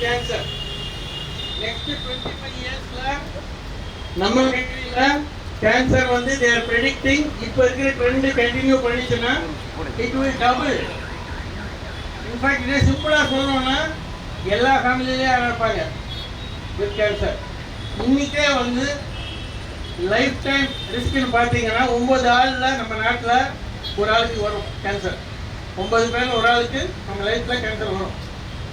Cancer. Next 25 இயர்ஸ்ல நம்ம கண்ட்ரியில கேன்சர் வந்து they are predicting இப்போ இருக்கிற ட்ரெண்ட் கண்டினியூ பண்ணிச்சுன்னா it will double. இன்ஃபேக்ட் இதை சிம்பிளா சொல்லணும்னா எல்லா ஃபேமிலியிலேயும் இருப்பாங்க வித் கேன்சர். இன்னைக்கே வந்து லைஃப் டைம் ரிஸ்க்னு பார்த்தீங்கன்னா 9 ஆளில் நம்ம நாட்டில் ஒரு ஆளுக்கு வரும் கேன்சர். 9 பேர் ஒரு ஆளுக்கு நம்ம லைஃப்பில் கேன்சர் வரும்.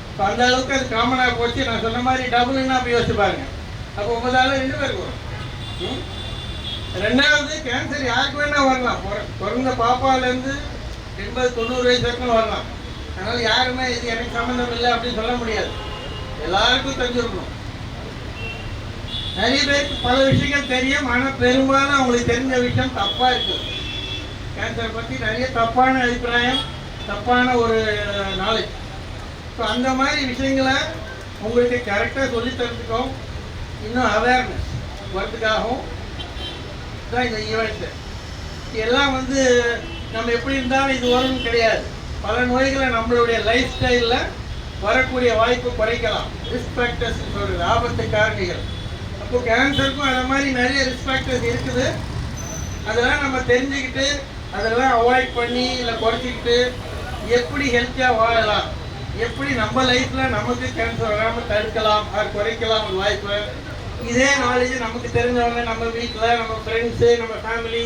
இப்போ அந்த அளவுக்கு அது காமனாக போச்சு. நான் சொன்ன மாதிரி டபுள்னா அப்போ யோசிச்சு பாருங்க. அப்போ 9 ஆள் 2 பேருக்கு வரும். ரெண்டாவது கேன்சர் யாருக்கு வேணால் வரலாம். பிறந்த பாப்பாலேருந்து 80-90 வயசு வரைக்கும் வரலாம். அதனால் யாருமே இது எனக்கு சம்மந்தம் இல்லை அப்படின்னு சொல்ல முடியாது. எல்லாருக்கும் தெரிஞ்சிருக்கணும். நிறைய பேருக்கு பல விஷயங்கள் தெரியும், ஆனால் பெரும்பாலும் அவங்களுக்கு தெரிஞ்ச விஷயம் தப்பாக இருக்குது. கேன்சர் பற்றி நிறைய தப்பான அபிப்பிராயம், தப்பான ஒரு நாலேஜ். ஸோ அந்த மாதிரி விஷயங்களை உங்களுக்கு கரெக்டாக சொல்லித்தரத்துக்கும் இன்னும் அவேர்னஸ் வரதுக்காகவும் தான் இந்த ஈவெண்ட்டு. எல்லாம் வந்து நம்ம எப்படி இருந்தாலும் இது வரும்னு கிடையாது. பல நோய்களை நம்மளுடைய லைஃப் ஸ்டைலில் வரக்கூடிய வாய்ப்பு குறைக்கலாம். ரிஸ்க் ஃபேக்டர்ஸ் சொல்கிறது, ஆபத்து காரணிகள். அப்போ கேன்சருக்கும் அந்த மாதிரி நிறைய ரிஸ்க் ஃபேக்டர்ஸ் இருக்குது. அதெல்லாம் நம்ம தெரிஞ்சுக்கிட்டு அதெல்லாம் அவாய்ட் பண்ணி இல்லை குறைச்சிக்கிட்டு எப்படி ஹெல்த்தியாக வாழலாம், எப்படி நம்ம லைஃப்பில் நமக்கு கேன்சர் வராமல் தடுக்கலாம், அது குறைக்கலாம் ஒரு வாய்ப்பு. இதே நாலேஜ் நமக்கு தெரிஞ்சவங்க நம்ம வீட்டில் நம்ம ஃப்ரெண்ட்ஸு நம்ம ஃபேமிலி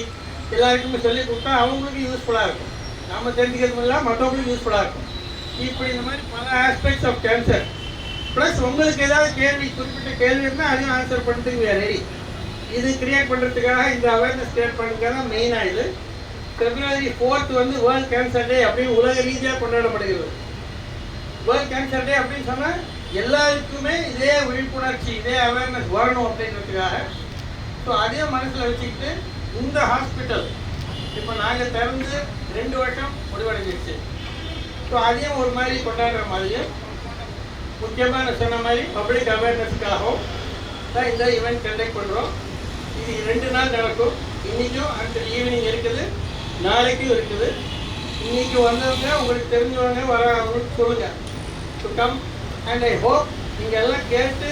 எல்லாருக்குமே சொல்லி கொடுத்தா அவங்களுக்கு யூஸ்ஃபுல்லாக இருக்கும். நம்ம தெரிஞ்சுக்கிறது இல்லை, மற்றவங்களுக்கு யூஸ்ஃபுல்லாக இருக்கும். இப்படி இந்த மாதிரி பல ஆஸ்பெக்ட்ஸ் ஆஃப் கேன்சர். ப்ளஸ் உங்களுக்கு ஏதாவது கேள்வி, குறிப்பிட்ட கேள்வி இருந்தால் அதையும் ஆன்சர் பண்ணுறதுக்கு we are ready. இது கிரியேட் பண்ணுறதுக்காக, இந்த அவேர்னஸ் கிரியேட் பண்ணுறதுக்காக தான் மெயினாக இது. February 4th வந்து வேர்ல்ட் கேன்சர் டே அப்படின்னு உலக ரீதியாக கொண்டாடப்படுகிறது. வேர்ல்ட் கேன்சர் டே அப்படின்னு சொன்னால் எல்லாருக்குமே இதே விழிப்புணர்ச்சி, இதே அவேர்னஸ் வரணும் அப்படின்றதுக்காக. ஸோ அதையும் மனசில் வச்சுக்கிட்டு இந்த ஹாஸ்பிட்டல் இப்போ நாங்கள் திறந்து 2 வருஷம் முடிவடைஞ்சிருச்சு. ஸோ அதையும் ஒரு மாதிரி கொண்டாடுற மாதிரியும் முக்கியமாக நான் சொன்ன மாதிரி பப்ளிக் அவேர்னஸ்க்காகவும் தான் இந்த ஈவெண்ட் கண்டக்ட் பண்ணுறோம். இது 2 நாள் நடக்கும். இன்றைக்கும் அந்த ஈவினிங் இருக்குது, நாளைக்கும் இருக்குது. இன்றைக்கி வந்தவங்க உங்களுக்கு தெரிஞ்சவங்க வரவங்களுக்கு சொல்லுங்கள் to come. And I hope நீங்கள் எல்லாம் கேட்டு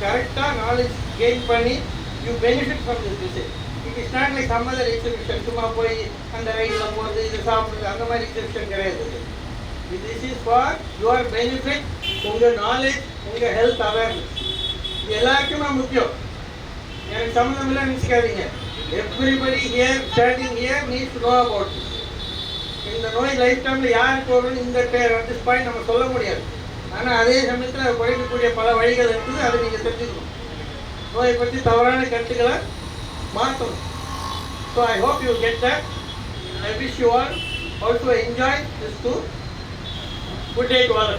கரெக்டாக நாலேஜ் கெயின் பண்ணி you benefit from this visit. It is not like some other exhibition. சும்மா போய் அந்த ரைடில் போகிறது, இது சாப்பிடுறது, அந்த மாதிரி எக்ஸிபிஷன் கிடையாது. This is for your benefit, உங்கள் நாலேஜ், உங்கள் ஹெல்த் அவேர்னஸ். இது எல்லாருக்குமே முக்கியம். எனக்கு சம்மந்தம் இல்லை நினச்சிக்காதீங்க. Everybody here standing here needs to know about this. இந்த நோய் லைஃப் டைமில் யாருக்கு வரும்னு இந்த திஸ் பாயிண்ட் நம்ம சொல்ல முடியாது. ஆனால் அதே சமயத்தில் குறைக்கக்கூடிய பல வழிகள் இருக்குது. அதை நீங்கள் தெரிஞ்சுக்கணும். நோயை பற்றி தவறான கருத்துக்களை மாற்றணும். So I hope you get that. I wish you all also enjoy this tour. Good day to all.